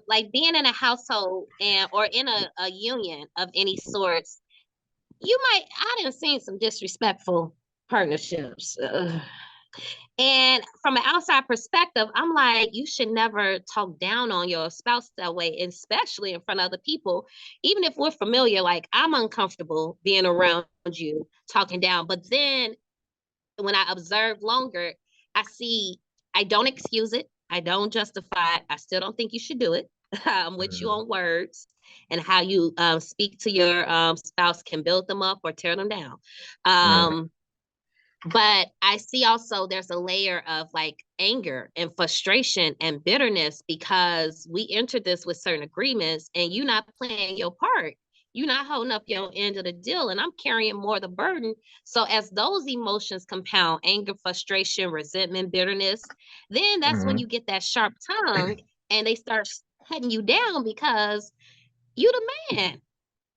like being in a household or in a union of any sorts, I done seen some disrespectful partnerships. And from an outside perspective, I'm like, you should never talk down on your spouse that way, especially in front of other people. Even if we're familiar, like I'm uncomfortable being around you talking down. But then when I observe longer, I don't excuse it. I don't justify it. I still don't think you should do it. I'm with you Mhm. on words and how you speak to your spouse can build them up or tear them down. Mhm. Um, but I see also there's a layer of like anger and frustration and bitterness because we entered this with certain agreements and you're not playing your part. You're not holding up your end of the deal, and I'm carrying more of the burden. So as those emotions compound, anger, frustration, resentment, bitterness, then that's when Mhm. you get that sharp tongue and they start cutting you down because you the man.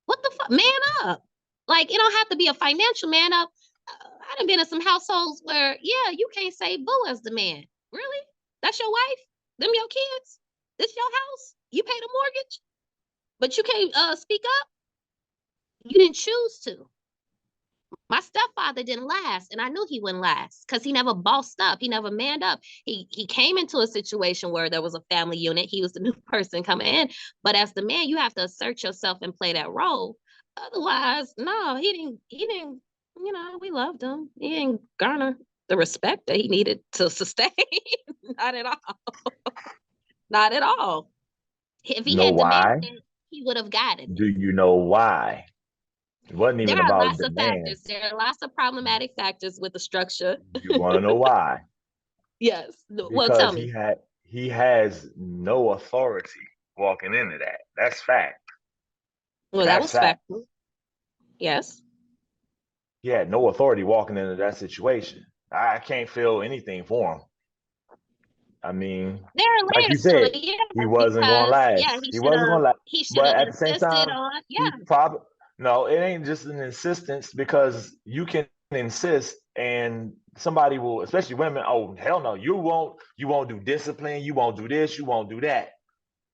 What the fuck? Man up. Like, it don't have to be a financial man up. I done been in some households where, yeah, you can't say boo as the man. Really? That's your wife? Them your kids? This your house? You pay the mortgage? But you can't speak up? You didn't choose to. My stepfather didn't last, and I knew he wouldn't last because he never bossed up. He never manned up. He came into a situation where there was a family unit. He was the new person coming in. But as the man, you have to assert yourself and play that role. Otherwise, no, he didn't, we loved him. He didn't garner the respect that he needed to sustain. Not at all. Not at all. If he Know had demanded why? it, he would have gotten it. Do you know why? It wasn't There even are about lots of demand. factors. There are lots of problematic factors with the structure. You want to know why? Yes. Well, tell Because me. he has no authority walking into that. That's fact. Well, that That's was fact. factual. Yes. He had no authority walking into that situation. I can't feel anything for him. I mean, There are like you layers to said, it, yeah, he wasn't going to because yeah, last. He wasn't going to last. he should But have at the same insisted time, on, he yeah. probably no. It ain't just an insistence because you can insist and somebody will, especially women. Oh hell no, you won't. You won't do discipline. You won't do this. You won't do that.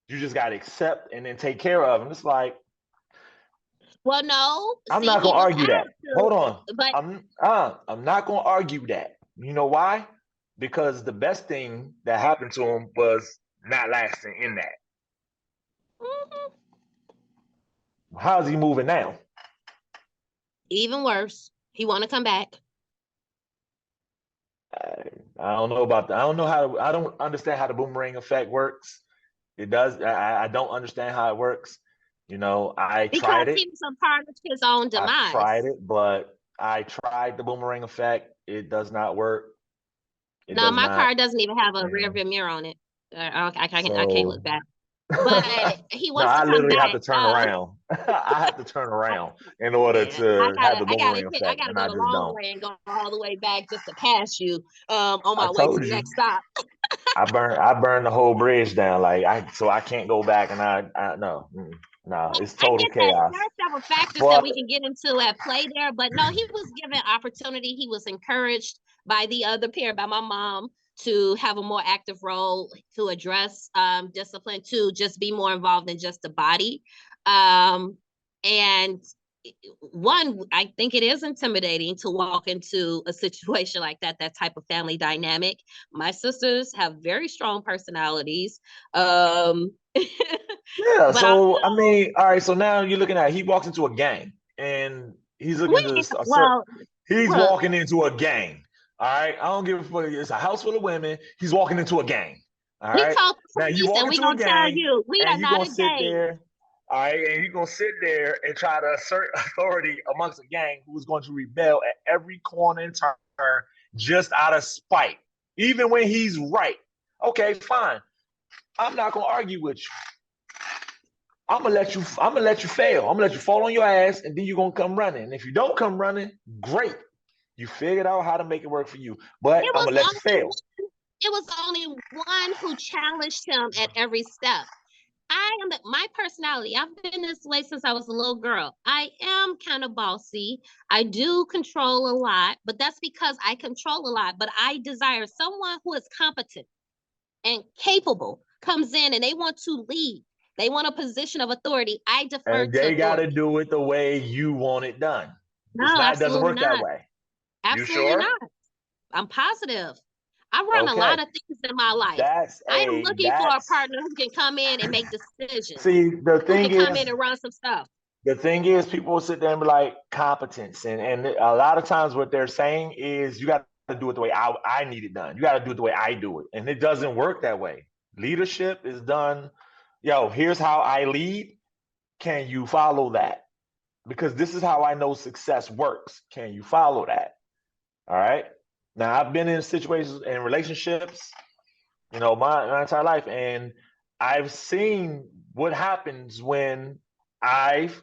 You just got to accept and then take care of them. It's like Well, no, I'm see, not he gonna was argue that. asked to, Hold on. but I'm not gonna argue that. You know why? Because the best thing that happened to him was not lasting in that. mhm, How's he moving now? even worse, he want to come back. I, I don't know about that. I don't know how. I don't understand how the boomerang effect works. It does. I don't understand how it works. You know, I Because tried it. he was a part of his own I've tried demise. it, but I tried the boomerang effect. It does not work. It No, does my not. car doesn't even have a rear And view mirror on it. I can't so look back. But he no, wants to I come literally have back. to turn around. I have to turn around in order Yeah, to have the boomerang I effect, gotta and go I the just long don't. way and go all the way back just to pass you on I my way to told the you, next stop. I burned the whole bridge down. Like I can't go back, and I no, no, it's I total get that chaos. there are several factors that But we can get into at play there, but no, he was given opportunity. He was encouraged by the other parent, by my mom, to have a more active role to address discipline, to just be more involved in just the body. And one, I think it is intimidating to walk into a situation like that, that type of family dynamic. My sisters have very strong personalities. yeah, But so I mean, all right. So now you're looking at he walks into a gang, and he's looking to assert. well, He's look, walking into a gang. All right, I don't give a fuck. It's a house full of women. He's walking into a gang. All we right. told the Now you police walk and we into a gonna tell gang, you we are and you're not gonna a sit gang. there. All right, and you're gonna sit there and try to assert authority amongst a gang who is going to rebel at every corner and turn just out of spite, even when he's right. Okay, fine. I'm not gonna argue with you. I'm gonna let you fail. I'm gonna let you fall on your ass, and then you're gonna come running. And if you don't come running, great. You figured out how to make it work for you. But It I'm was gonna let you only fail. one, it was only one who challenged him at every step. My personality. I've been this way since I was a little girl. I am kind of bossy. I do control a lot, but that's because I control a lot. But I desire someone who is competent and capable. comes in and they want to lead, they want a position of authority, I defer And to they got to authority. do it the way you want it done. No, It doesn't absolutely work that not. way. You Absolutely sure? not. I'm positive. I run a Okay. lot of things in my life. That's I am looking for a that's partner who can come in and make decisions, see, the who can thing come in is, and run some stuff. people will sit there and be like competence, and a lot of times what they're saying is you got to do it the way I need it done. You got to do it the way I do it, and it doesn't work that way. Leadership is done. Yo, here's how I lead. Can you follow that? Because this is how I know success works. Can you follow that? All right. Now I've been in situations and relationships, my entire life, and I've seen what happens when I've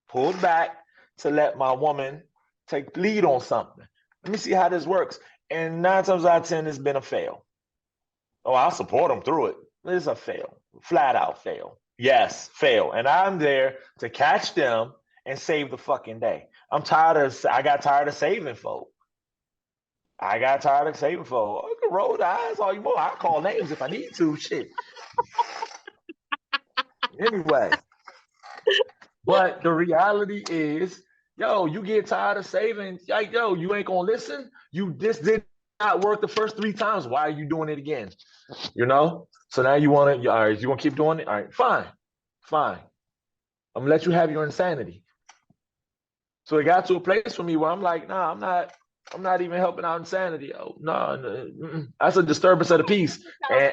pulled back to let my woman take lead on something. Let me see how this works. And 9 times out of 10, it's been a fail. Oh, I'll support them through it. It's a fail, flat out fail. Yes, fail. And I'm there to catch them and save the fucking day. I got tired of saving folk. I can roll the eyes all you want. I call names if I need to. Shit. Anyway, but the reality is, yo, you get tired of saving. Like, yo, you ain't gonna listen. This did not work the first 3 times. Why are you doing it again? So now you want to. All right, you gonna keep doing it? All right, fine. I'm gonna let you have your insanity. So it got to a place for me where I'm like, nah, I'm not even helping out insanity. Oh, no, that's a disturbance of the peace. And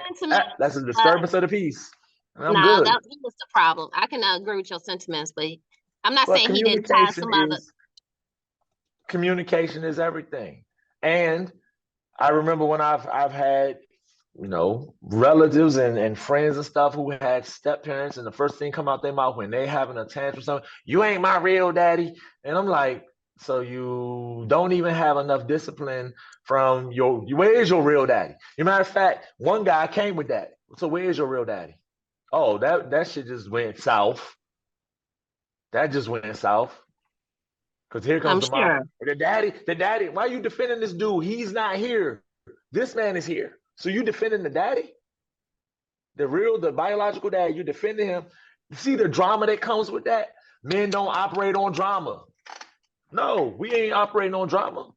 that's a disturbance of the peace. And I'm No, good. that was the problem. I can agree with your sentiments, but I'm not But saying he didn't find some other. Communication is everything. And I remember when I've had relatives and friends and stuff who had step parents, and the first thing come out their mouth when they having a tantrum, something, you ain't my real daddy. And I'm like, so you don't even have enough discipline from where is your real daddy? As a matter of fact, one guy came with that. So where is your real daddy? Oh, that shit just went south. That just went south. Because here comes I'm sure. the daddy. Why are you defending this dude? He's not here. This man is here. So you defending the daddy? The biological dad, you defending him. You see the drama that comes with that? Men don't operate on drama. No, we ain't operating on drama.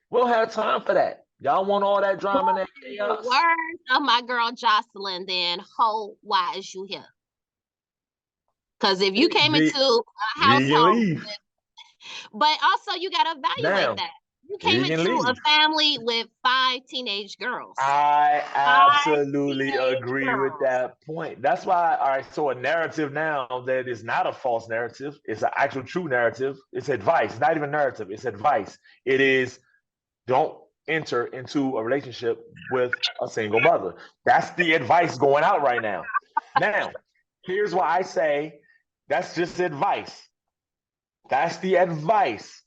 We don't have time for that. Y'all want all that drama and that chaos? The words of my girl Jocelyn, then, why is you here? Because if you came into a household, but also you got to evaluate that. You came into a family with 5 teenage girls. I absolutely agree with that point. That's why, all right, so a narrative now that is not a false narrative, it's an actual true narrative. It's advice. It's not even narrative, it's advice. It is, don't enter into a relationship with a single mother. That's the advice going out right now. Now, here's why I say that's just advice. That's the advice.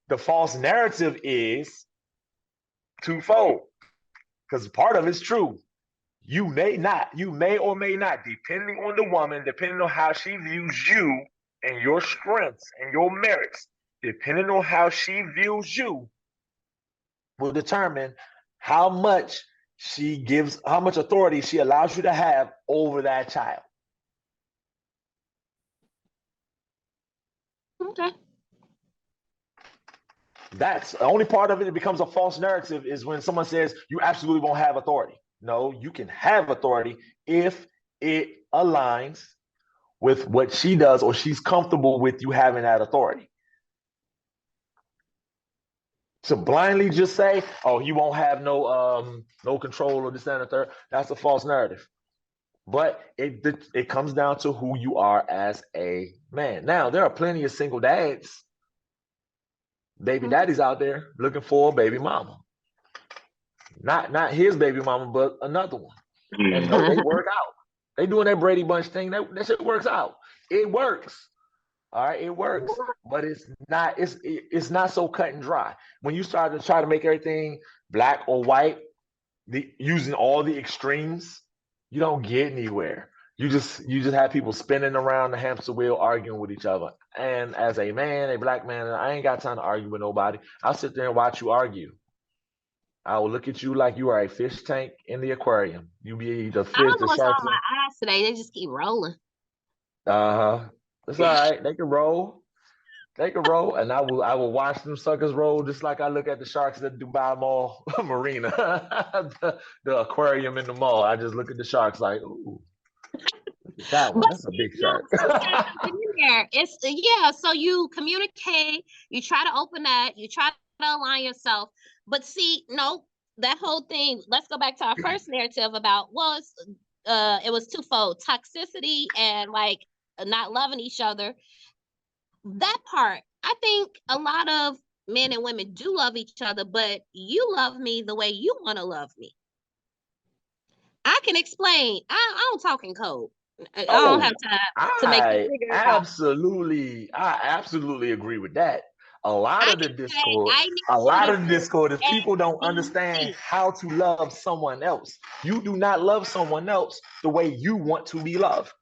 The false narrative is twofold, because part of it's true. You may or may not, depending on the woman, depending on how she views you and your strengths and your merits, depending on how she views you, will determine how much authority she allows you to have over that child. Okay. That's the only part of it that becomes a false narrative is when someone says you absolutely won't have authority. No, you can have authority if it aligns with what she does or she's comfortable with you having that authority. To blindly just say, oh, you won't have no control or this, that, and the third, that's a false narrative. But it comes down to who you are as a man. Now, there are plenty of single dads, baby daddies out there looking for a baby mama. Not his baby mama, but another one. And they work out. They doing that Brady Bunch thing. That shit works out. It works. All right, it works, but it's not so cut and dry. When you start to try to make everything black or white, using all the extremes, you don't get anywhere. You just have people spinning around the hamster wheel, arguing with each other. And as a man, a black man, I ain't got time to argue with nobody. I'll sit there and watch you argue. I will look at you like you are a fish tank in the aquarium. You be the I fish, don't the know what's sharks. on my eyes today. They just keep rolling. Uh-huh. It's all right. They can roll. They can roll, and I will watch them suckers roll just like I look at the sharks at Dubai Mall Marina, the aquarium in the mall. I just look at the sharks like, ooh, look at that one. But That's a see, big no, shark. you said something in there. It's yeah. So you communicate. You try to open that. You try to align yourself. But see, no, that whole thing. Let's go back to our first narrative about it was twofold: toxicity and like not loving each other. That part, I think a lot of men and women do love each other, but you love me the way you want to love me. I can explain. I don't talk in code. I don't have Oh, time to make you I figure it out. absolutely agree with that. A lot I of the can say discord, I a need you lot to of the do discord is A, people don't B, understand C. how to love someone else. You do not love someone else the way you want to be loved.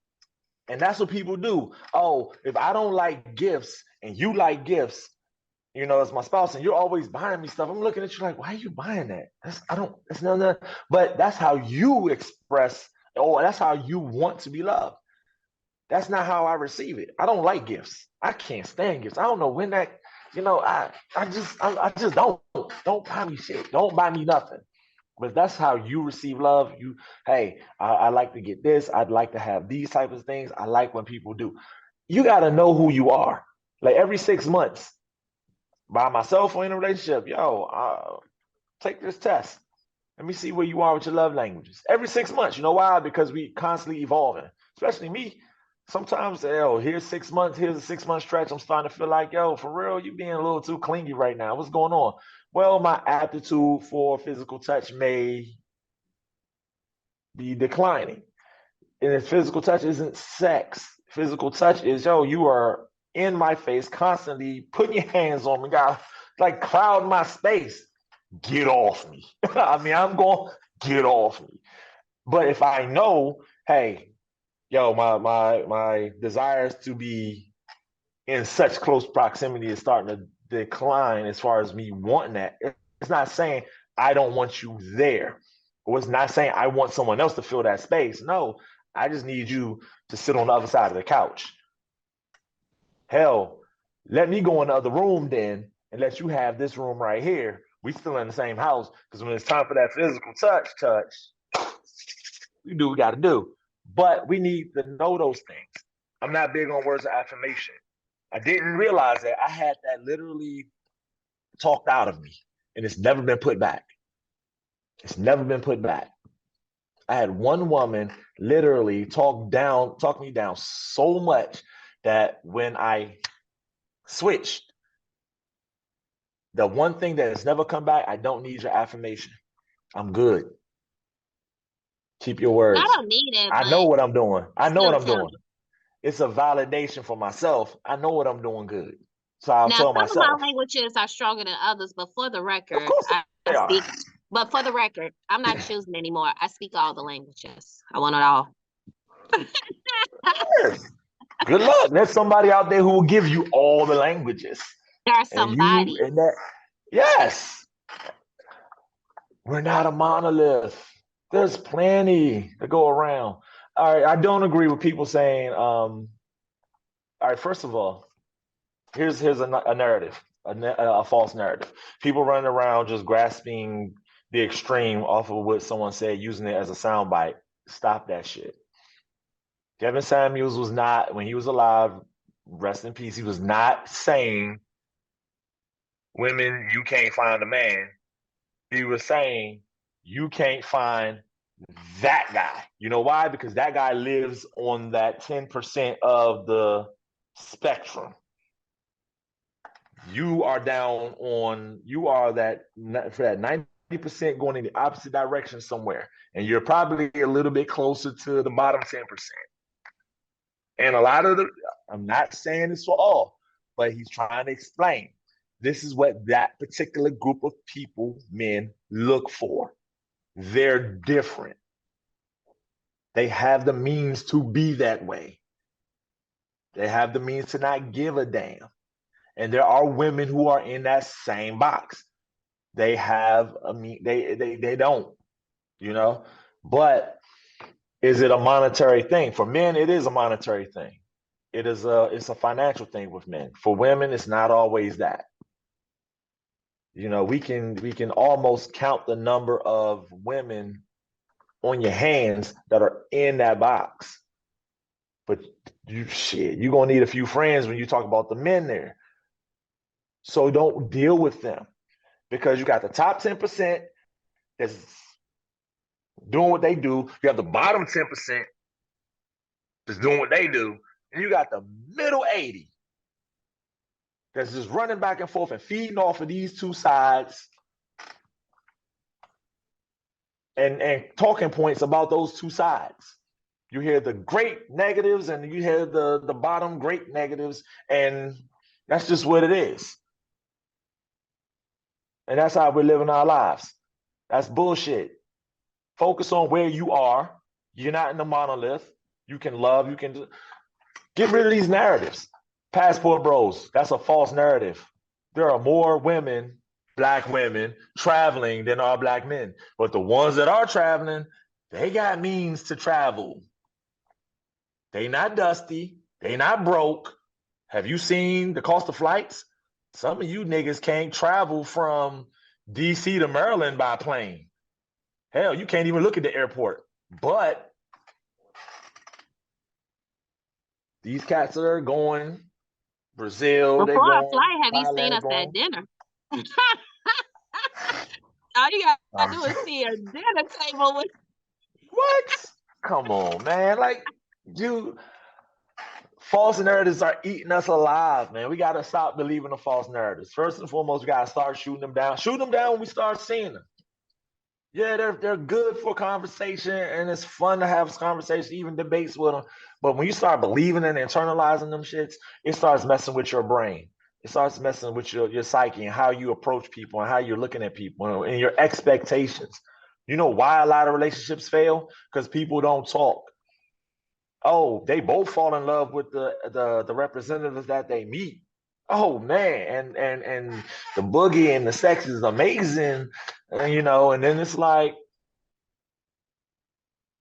And that's what people do. Oh, if I don't like gifts and you like gifts, as my spouse, and you're always buying me stuff. I'm looking at you like, why are you buying that? That's none. But that's how you express, or that's how you want to be loved. That's not how I receive it. I don't like gifts. I can't stand gifts. I don't know when that, I just don't buy me shit. Don't buy me nothing. But that's how you receive love. Hey, I like to get this. I'd like to have these types of things. I like when people do. You got to know who you are. Like every 6 months, by myself or in a relationship, take this test. Let me see where you are with your love languages. Every 6 months. You know why? Because we constantly evolving. Especially me. Sometimes, here's 6 months. Here's a 6 month stretch. I'm starting to feel like, for real, you being a little too clingy right now. What's going on? Well, my aptitude for physical touch may be declining. And if physical touch isn't sex, physical touch is, you are in my face, constantly putting your hands on me, God, like crowd my space. Get off me. I mean, I'm going, get off me. But if I know, hey, my desires to be in such close proximity is starting to decline as far as me wanting that. It's not saying I don't want you there. Or it's not saying I want someone else to fill that space. No, I just need you to sit on the other side of the couch. Hell, let me go in the other room then and let you have this room right here. We still in the same house because when it's time for that physical touch, we do what we got to do. But we need to know those things. I'm not big on words of affirmation. I didn't realize that I had that literally talked out of me, and it's never been put back. It's never been put back. I had one woman literally talk me down so much that when I switched, the one thing that has never come back, I don't need your affirmation. I'm good. Keep your I words. don't need it, I know but what I'm doing. I know what still I'm tell doing. me. It's a validation for myself. I know what I'm doing good. So I'll Now, tell some of my myself. languages are stronger than others, but for the Of record, course I they are. speak. But for the record, I'm not choosing anymore. I speak all the languages. I want it all. Yes. Good luck. There's somebody out there who will give you all the languages. There's And you somebody. and that, yes, we're not a monolith. There's plenty to go around. All right, I don't agree with people saying, all right, first of all, here's a narrative, a false narrative. People running around just grasping the extreme off of what someone said, using it as a soundbite. Stop that shit. Kevin Samuels was not, when he was alive, rest in peace, he was not saying, women, you can't find a man. He was saying, you can't find that guy. You know why? Because that guy lives on that 10% of the spectrum. You are down on, you are that, for that 90% going in the opposite direction somewhere. And you're probably a little bit closer to the bottom 10%. And a lot of I'm not saying this for all, but he's trying to explain. This is what that particular group of people, men, look for. They're different. They have the means to be that way. They have the means to not give a damn. And there are women who are in that same box. they have, I mean, they don't, you know. But is it a monetary thing? For men, it is a monetary thing. It's a financial thing with men. For women, it's not always that. You know, we can almost count the number of women on your hands that are in that box. But you're gonna need a few friends when you talk about the men there. So don't deal with them because you got the top 10% that's doing what they do. You have the bottom 10% that's doing what they do, and you got the middle 80 that's just running back and forth and feeding off of these two sides and talking points about those two sides. You hear the great negatives and you hear the bottom great negatives, and that's just what it is. And that's how we're living our lives. That's bullshit. Focus on where you are. You're not in the monolith. You can love, you can get rid of these narratives. Passport bros, that's a false narrative. There are more women, black women, traveling than are black men. But the ones that are traveling, they got means to travel. They not dusty. They not broke. Have you seen the cost of flights? Some of you niggas can't travel from DC to Maryland by plane. Hell, you can't even look at the airport. But these cats are going Brazil, they Before I going fly, have you seen Thailand, us at going. dinner? All you gotta do is Um, see a dinner table with. what? Come on, man. Like, you false narratives are eating us alive, man. We gotta stop believing the false narratives. First and foremost, we gotta start shooting them down. Shoot them down when we start seeing them. Yeah, they're good for conversation, and it's fun to have conversation, even debates with them. But when you start believing and internalizing them shits, it starts messing with your brain. It starts messing with your psyche and how you approach people and how you're looking at people and your expectations. You know why a lot of relationships fail? Because people don't talk. Oh, they both fall in love with the representatives that they meet. Oh man, and the boogie and the sex is amazing, and then it's like,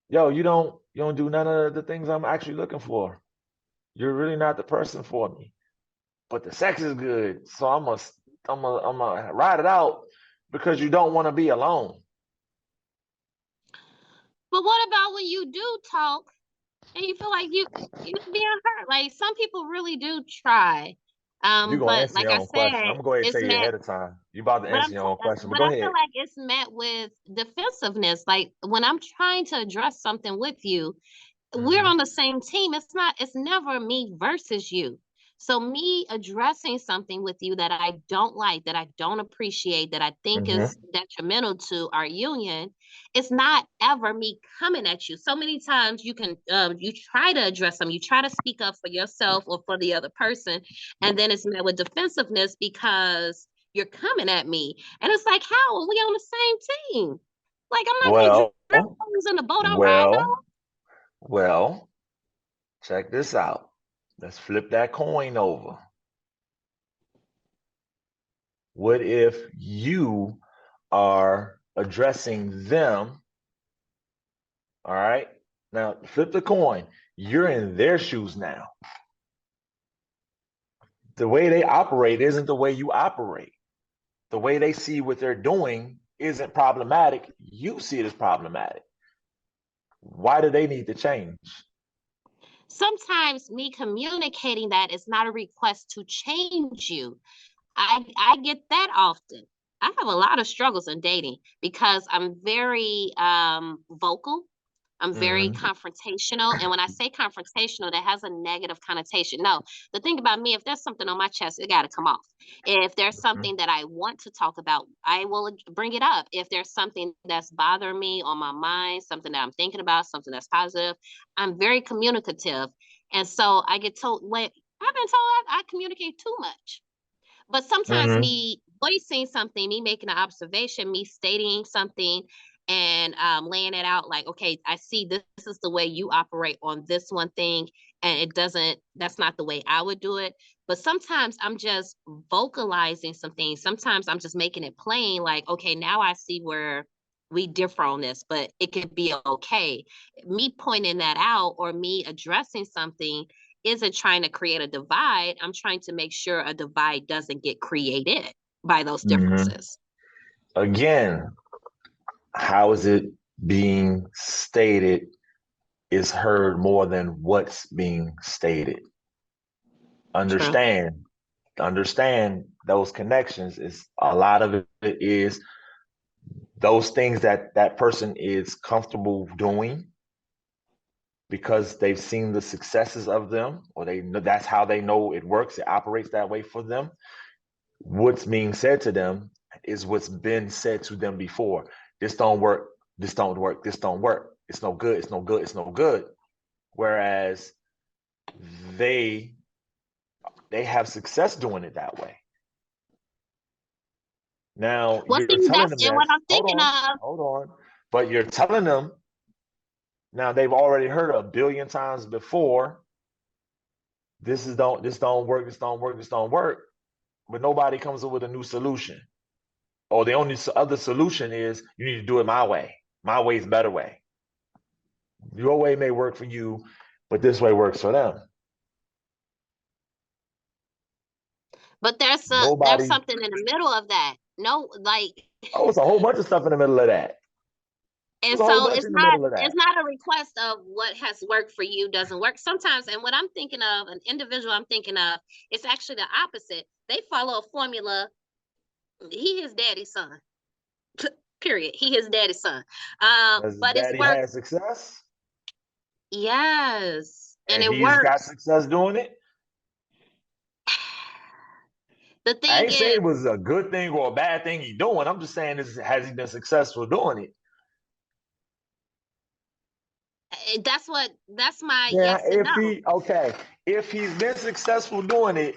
yo, you don't do none of the things I'm actually looking for. You're really not the person for me. But the sex is good, so I'm gonna ride it out because you don't want to be alone. But what about when you do talk and you feel like you're being hurt? Like some people really do try. You're gonna But answer like your I own question. I'm said, gonna go ahead and it's tell you met. ahead of time. You about to answer your own question, but But go I feel ahead. like it's met with defensiveness. Like when I'm trying to address something with you, we're Mm-hmm. on the same team. It's never me versus you. So me addressing something with you that I don't like, that I don't appreciate, that I think is Mm-hmm. detrimental to our union, it's not ever me coming at you. So many times you try to address them, you try to speak up for yourself or for the other person, and then it's met with defensiveness because you're coming at me. And it's like, how are we on the same team? Like I'm not gonna Well, drill holes in the boat I'm riding on. well, well. Check this out. Let's flip that coin over. What if you are addressing them? All right. Now flip the coin. You're in their shoes now. The way they operate isn't the way you operate. The way they see what they're doing isn't problematic. You see it as problematic. Why do they need to change? Sometimes me communicating that is not a request to change you. I get that often. I have a lot of struggles in dating because I'm very vocal. I'm very Mm-hmm. confrontational. And when I say confrontational, that has a negative connotation. No, the thing about me, if there's something on my chest, it got to come off. If there's something that I want to talk about, I will bring it up. If there's something that's bothering me on my mind, something that I'm thinking about, something that's positive, I'm very communicative. And so I get told, what I've been told I communicate too much. But sometimes Mm-hmm. me voicing something, me making an observation, me stating something, and laying it out like, okay, I see this is the way you operate on this one thing, and that's not the way I would do it. But sometimes I'm just vocalizing some things. Sometimes I'm just making it plain, like, okay, now I see where we differ on this, but it could be okay. Me pointing that out or me addressing something isn't trying to create a divide. I'm trying to make sure a divide doesn't get created by those differences. Again, how is it being stated is heard more than what's being stated. True. Understand those connections. Is a lot of it is those things that that person is comfortable doing because they've seen the successes of them, or they know that's how they know it works. It operates that way for them. What's being said to them is what's been said to them before. This don't work. This don't work. This don't work. It's no good. It's no good. It's no good. Whereas they have success doing it that way. Now Well, you're see, telling that's them and what this. I'm thinking of. Hold on. But you're telling them now they've already heard a billion times before. This don't work. This don't work. This don't work. But nobody comes up with a new solution. Or the only other solution is you need to do it my way. My way is a better way. Your way may work for you, but this way works for them. But there's Nobody. something in the middle of that. No, like, Oh, it's a whole bunch of stuff in the middle of that. and There's a whole so bunch in the middle of that. it's not a request of what has worked for you doesn't work. Sometimes, and what I'm thinking of, an individual I'm thinking of, it's actually the opposite. They follow a formula. He his daddy's son. Period. He his daddy's son. Does his But it's daddy worked. have success? Yes, and And it he's got works. success doing it? The I thing ain't saying is, it was a good thing or a bad thing he's doing. I'm just saying, has he been successful doing it? that's my Yeah, yes and no. if he's been successful doing it,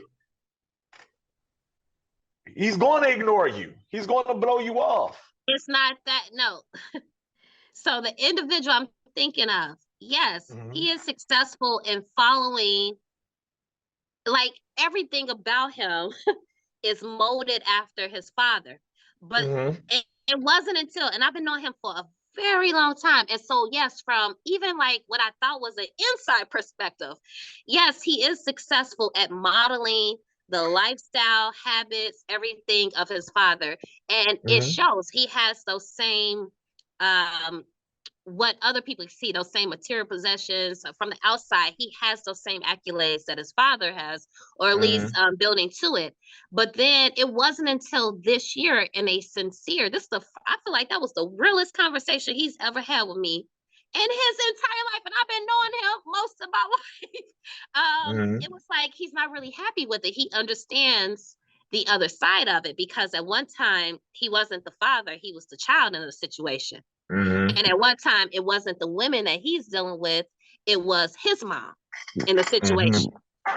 he's going to ignore you. He's going to blow you off. It's not that, no. So the individual I'm thinking of, yes, he is successful in following, like, everything about him is molded after his father. But it wasn't until, and I've been knowing him for a very long time. And so, yes, from even like what I thought was an inside perspective, yes, he is successful at modeling the lifestyle, habits, everything of his father. And it shows he has those same um what other people see, those same material possessions from the outside. He has those same accolades that his father has, or at least building to it. But then it wasn't until this year, in a sincere, I feel like that was the realest conversation he's ever had with me in his entire life, and I've been knowing him most of my life. It was like he's not really happy with it. He understands the other side of it, because at one time he wasn't the father, he was the child in the situation. And at one time, it wasn't the women that he's dealing with, it was his mom in the situation.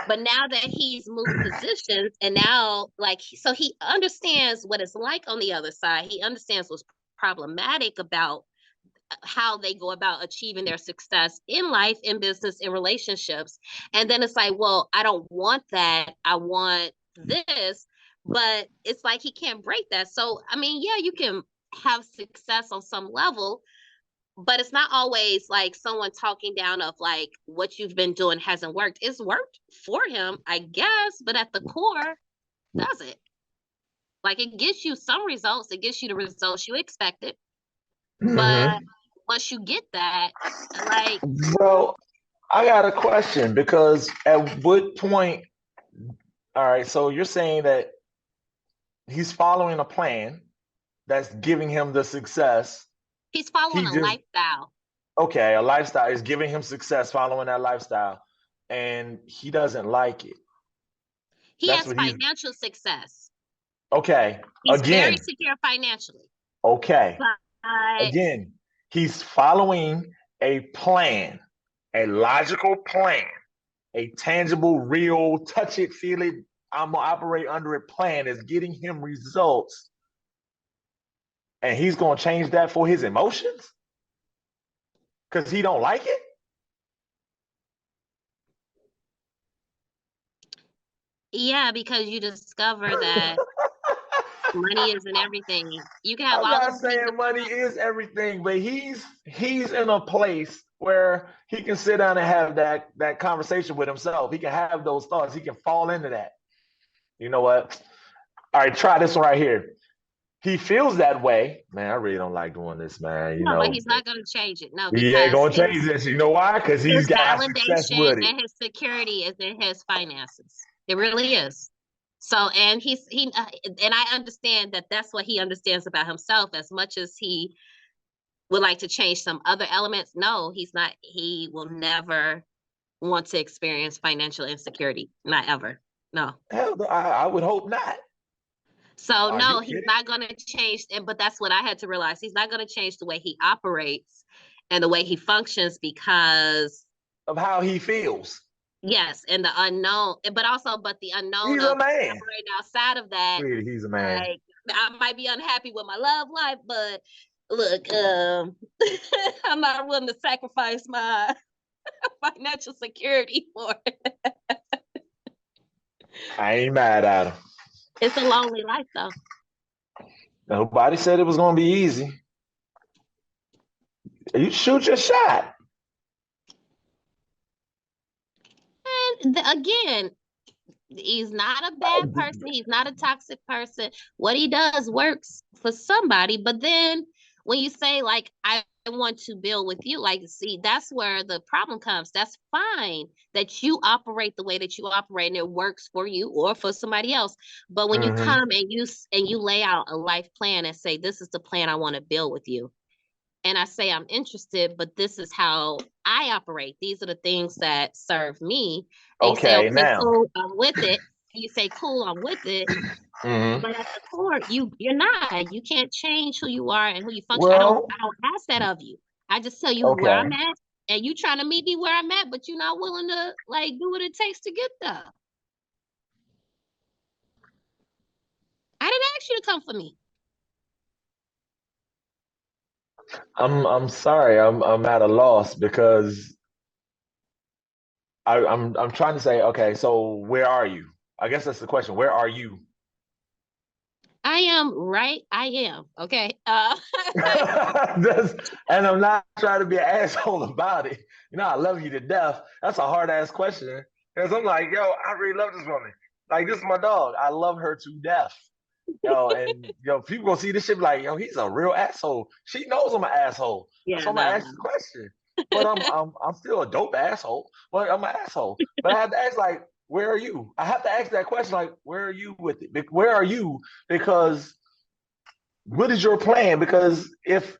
But now that he's moved positions, and now, like, so he understands what it's like on the other side. He understands what's problematic about how they go about achieving their success in life, in business, in relationships. And then it's like, well, I don't want that. I want this. But it's like he can't break that. So, I mean, yeah, you can have success on some level, but it's not always like someone talking down of like what you've been doing hasn't worked. It's worked for him, I guess, but at the core, does it? Like, it gets you some results, it gets you the results you expected. But once you get that, like, Well, I got a question, because at what point, all right, so you're saying that he's following a plan that's giving him the success. he's following He a just, lifestyle. okay, a lifestyle is giving him success following that lifestyle, and he doesn't like it. He That's has what he's, financial success. okay, He's very again, secure financially. okay, But again, he's following a plan, a logical plan, a tangible, real, touch it, feel it, I'm gonna operate under a plan is getting him results. and he's gonna change that for his emotions because he don't like it. Yeah, because you discover that money isn't everything. You can have I'm all not of the things saying money is everything, but he's in a place where he can sit down and have that conversation with himself. He can have those thoughts. He can fall into that. You know what? All right, try this one right here. He feels that way. Man, I really don't like doing this, man. You no, but know, he's not going to change it. No, he ain't because gonna change this. You know why? Because he's his got success validation with it. and his security is in his finances. It really is. So, and and I understand that that's what he understands about himself as much as he would like to change some other elements. No, he's not. He will never want to experience financial insecurity. Not ever. No. Hell, I would hope not. So Are you no, he's kidding? not going to change. But that's what I had to realize. He's not going to change the way he operates and the way he functions because Of how he feels. yes, and the unknown, but the unknown He's a of man. operating outside of that. Sweetie, he's a man. Like I might be unhappy with my love life, but look, I'm not willing to sacrifice my financial security for it. I ain't mad at him. It's a lonely life though. Nobody said it was gonna be easy. You shoot your shot. And again, he's not a bad person. He's not a toxic person. What he does works for somebody. But then when you say, like, I want to build with you, like, see, that's where the problem comes. That's fine that you operate the way that you operate and it works for you or for somebody else. But when you Mm-hmm. come and you lay out a life plan and say, this is the plan I want to build with you. And I say, I'm interested, but this is how I operate. These are the things that serve me. And you say, Okay, okay, now. cool, I'm with it. And you say, cool, I'm with it. Mm-hmm. But at the core, you're not. You can't change who you are and who you function. Well, I don't ask that of you. I just tell you where okay. I'm at, and you trying to meet me where I'm at, but you're not willing to like do what it takes to get there. I didn't ask you to come for me. I'm sorry. I'm at a loss because I'm trying to say, okay, so where are you? I guess that's the question. Where are you? I am right. I am okay. And I'm not trying to be an asshole about it. You know, I love you to death. That's a hard ass question. Because I'm like, yo, I really love this woman. Like, this is my dog. I love her to death. Yo, and yo, people gonna see this shit like, yo, he's a real asshole. She knows I'm an asshole. That's Yeah, why I'm gonna no, ask the question. But I'm still a dope asshole. But I'm an asshole. But I have to ask, like, where are you? I have to ask that question, like, where are you with it? Where are you? Because what is your plan? Because if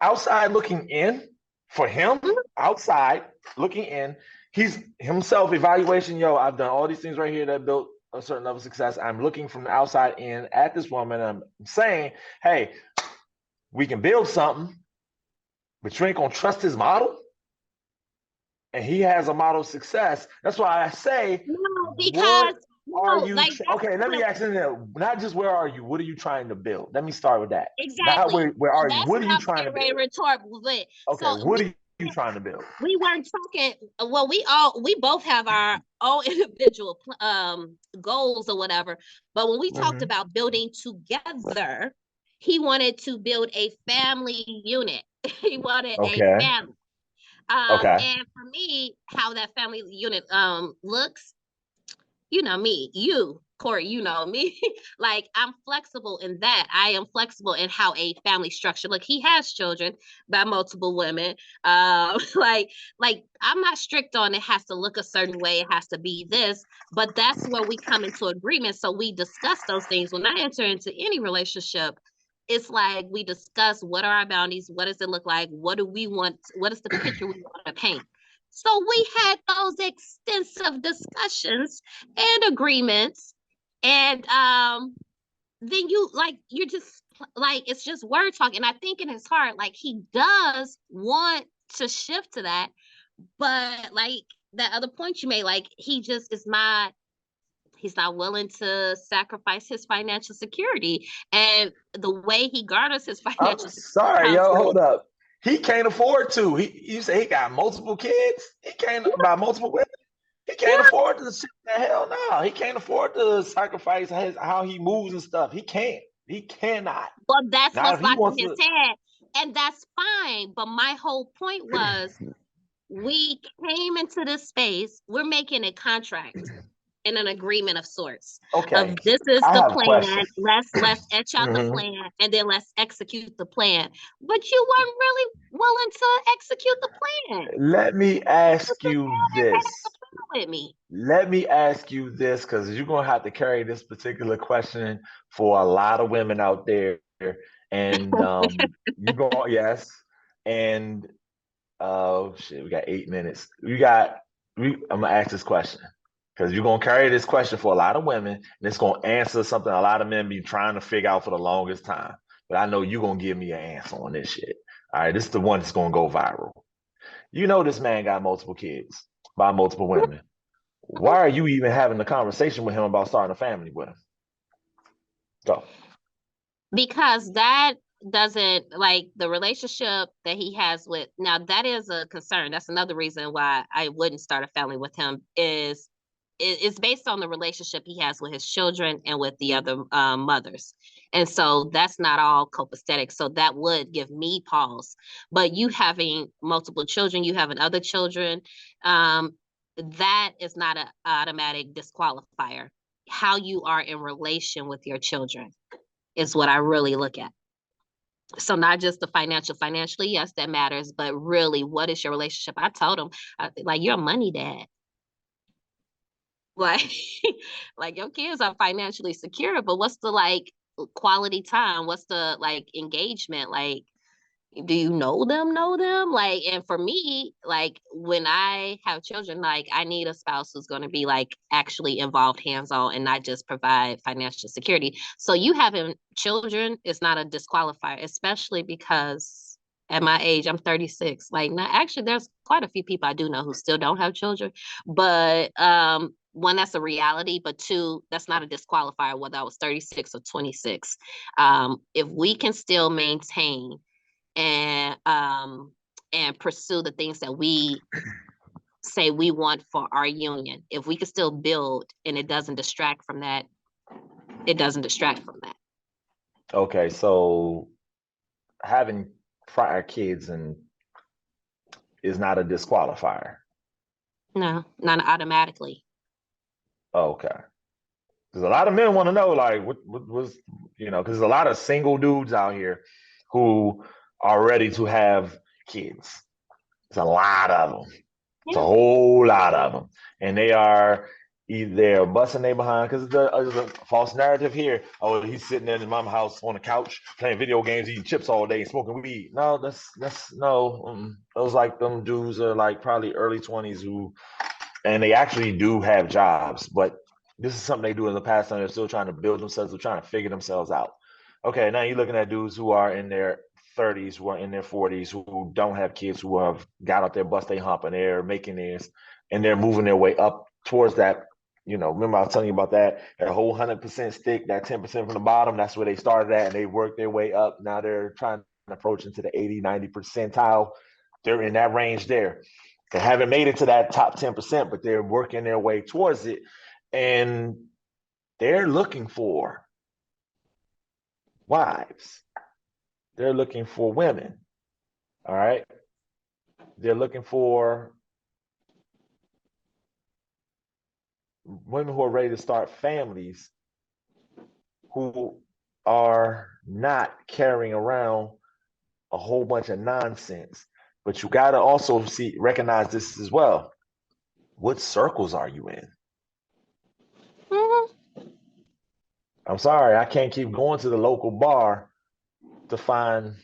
outside looking in for him, no. outside looking in, he's himself evaluation. Yo, I've done all these things right here that built a certain level of success. I'm looking from the outside in at this woman. I'm saying, hey, we can build something, but you ain't gonna trust his model. And he has a model of success. That's why I say, No, what because are no, you? like that's Okay, let what me ask you, not just where are you? What are you trying to build? Let me start with that. Not exactly. where are you? That's What are what you I was trying to getting ready to build? retort with. Okay, So what are you trying to build? we weren't talking. Well, we both have our own individual goals or whatever. But when we talked Mm-hmm. about building together, he wanted to build a family unit. He wanted a Okay. family. Okay. And for me, how that family unit looks, you know me, you, Corey, you know me. Like I'm flexible in that. I am flexible in how a family structure. Look, he has children by multiple women. Like I'm not strict on it has to look a certain way, it has to be this, but that's where we come into agreement. So we discuss those things. When I enter into any relationship, it's like we discuss what are our boundaries, what does it look like, what do we want, what is the picture we want to paint. So we had those extensive discussions and agreements. And then you're just like it's just word talk. And I think in his heart, like he does want to shift to that, but like that other point you made, like he just is not He's not willing to sacrifice his financial security. And the way he garners his I'm financial security sorry, comes yo, with, hold up. He can't afford to. You say he got multiple kids? He can't buy multiple women? He can't yeah, afford to sit there. Hell no. He can't afford to sacrifice how he moves and stuff. He can't. He cannot. well, that's Not what's if he locked in wants his to. head. And that's fine. But my whole point was we came into this space, we're making a contract and an agreement of sorts Okay. of this is I the have a question. plan. Let's etch out the Mhm. plan and then let's execute the plan. But you weren't really willing to execute the plan. Let me You ask sit you down and had the this. plan with me. Let me ask you this, because you're gonna have to carry this particular question for a lot of women out there, and you go yes, and oh shit, we got 8 minutes. I'm gonna ask this question because you're gonna carry this question for a lot of women, and it's gonna answer something a lot of men be trying to figure out for the longest time. But I know you're gonna give me an answer on this shit. All right, this is the one that's gonna go viral. You know this man got multiple kids by multiple women. Why are you even having a conversation with him about starting a family with him? Go. Because that doesn't like the relationship that he has with now that is a concern. That's another reason why I wouldn't start a family with him is it's based on the relationship he has with his children and with the other mothers. And so that's not all copacetic. So that would give me pause. But you having multiple children, you having other children, that is not an automatic disqualifier. How you are in relation with your children is what I really look at. So not just the financially, yes, that matters, but really, what is your relationship? I told him, like, you're a money dad. Like, like your kids are financially secure, but what's the like quality time? What's the like engagement? Like, do you know them like, and for me, like when I have children, like I need a spouse who's going to be like actually involved hands-on and not just provide financial security. So you having children is not a disqualifier, especially because at my age I'm 36. Like, not actually, there's quite a few people I do know who still don't have children, but one, that's a reality, but two, that's not a disqualifier whether I was 36 or 26. If we can still maintain and pursue the things that we say we want for our union. If we could still build and it doesn't distract from that, it doesn't distract from that. Okay, so having prior kids and is not a disqualifier. No, not automatically. Okay. Because a lot of men want to know, like, what was, because there's a lot of single dudes out here who are ready to have kids. It's a lot of them. It's a Yeah. whole lot of them. And they are either busting their behind because there's a false narrative here. Oh, he's sitting in his mama's house on the couch playing video games, eating chips all day, and smoking weed. No, that's no. Those like them dudes are like probably early 20s and they actually do have jobs, but this is something they do in the past time. They're still trying to build themselves, they're trying to figure themselves out. Okay, now you're looking at dudes who are in their 30s, who are in their 40s, who don't have kids, who have got out there, bust their hump, and they're making theirs, and they're moving their way up towards that. Remember I was telling you about that whole 100% stick, that 10% from the bottom. That's where they started at, and they worked their way up. Now they're trying to approach into the 80, 90 percentile. They're in that range there. They haven't made it to that top 10%, but they're working their way towards it. And they're looking for wives. They're looking for women. All right. They're looking for women who are ready to start families, who are not carrying around a whole bunch of nonsense. But you got to also recognize this as well. What circles are you in? Mhm. I'm sorry, I can't keep going to the local bar to find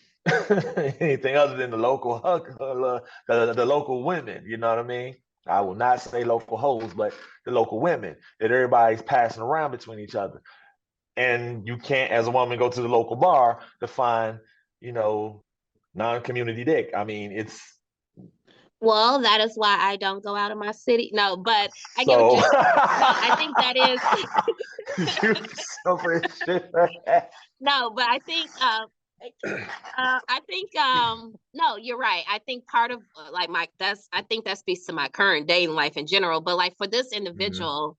anything other than the local the local women. You know what I mean? I will not say local hoes, but the local women that everybody's passing around between each other. And you can't, as a woman, go to the local bar to find, non-community dick. I mean, it's Well, that is why I don't go out of my city. No, but I get what So you're saying. No, I think that is you selfish shit. no, but I think no, you're right. I think part of like my that's I think that speaks to my current dating life in general. But like for this Mhm, individual,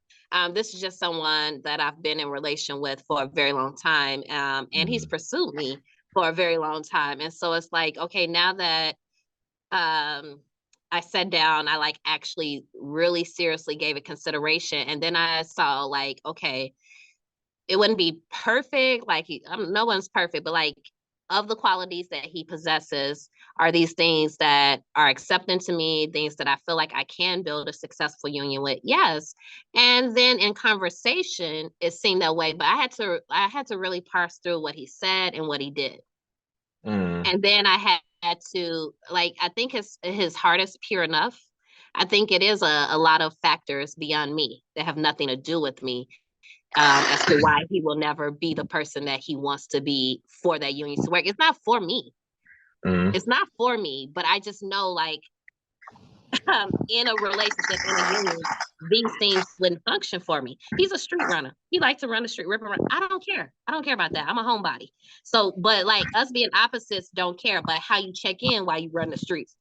this is just someone that I've been in relation with for a very long time. And he's mhm, pursued me for a very long time. And so it's like, okay, now that I sat down, I like actually really seriously gave it consideration. And then I saw like, okay, it wouldn't be perfect. Like no one's perfect, but like of the qualities that he possesses are these things that are accepting to me, things that I feel like I can build a successful union with. Yes. And then in conversation, it seemed that way, but I had to really parse through what he said and what he did. mhm, And then I had to like I think his heart is pure enough. I think it is a lot of factors beyond me that have nothing to do with me as to why he will never be the person that he wants to be for that union to work. It's not for me. mhm. It's not for me, but I just know like in a relationship, in a union, these things wouldn't function for me. He's a street runner. He likes to run the street, rip and run. I don't care. I don't care about that. I'm a homebody. So, but like us being opposites don't care, but how you check in while you run the streets,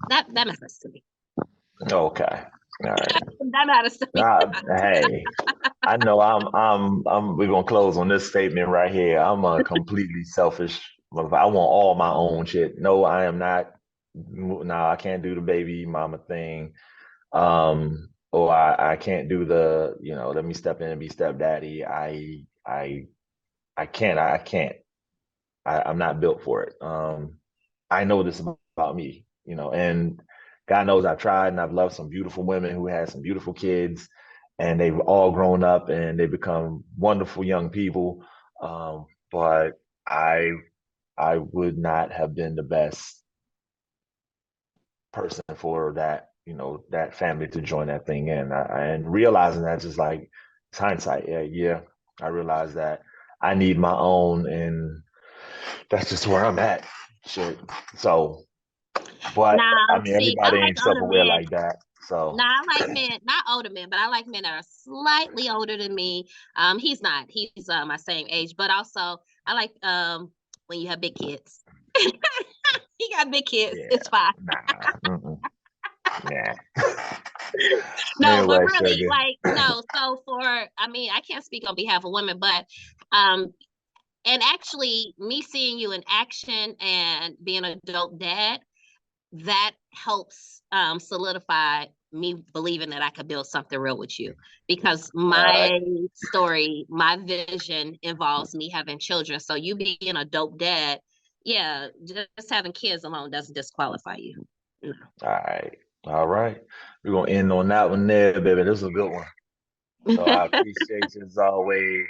that matters to me. Okay. All right. That matters to me. Hey, I know we're gonna close on this statement right here. I'm a completely selfish motherfucker. I want all my own shit. No, I am not. No, I can't do the baby mama thing. Or I can't do the, let me step in and be stepdaddy. I can't. I can't. I'm not built for it. I know this about me, and God knows I've tried and I've loved some beautiful women who had some beautiful kids, and they've all grown up and they become wonderful young people. But I I would not have been the best person for that, that family to join that thing in. And realizing that just like it's hindsight. Yeah, yeah. I realized that I need my own, and that's just where I'm at. Shit. So, but I Now, mean, see, I everybody like ain't older self-aware men. like that. So, Now I like men, not older men, but I like men that are slightly older than me. He's not. He's my same age, but also I like when you have big kids. He got big kids. yeah, It's fine. nah, yeah. No, but Anyway, really, sugar. like, no. So I mean, I can't speak on behalf of women, but um, and actually, me seeing you in action and being a dope dad, that helps solidify me believing that I could build something real with you because All right. my story, my vision involves me having children. So you being a dope dad, yeah, just having kids alone doesn't disqualify you. No. All right. All right. We're gonna end on that one there, baby. This is a good one. So I appreciate you as always.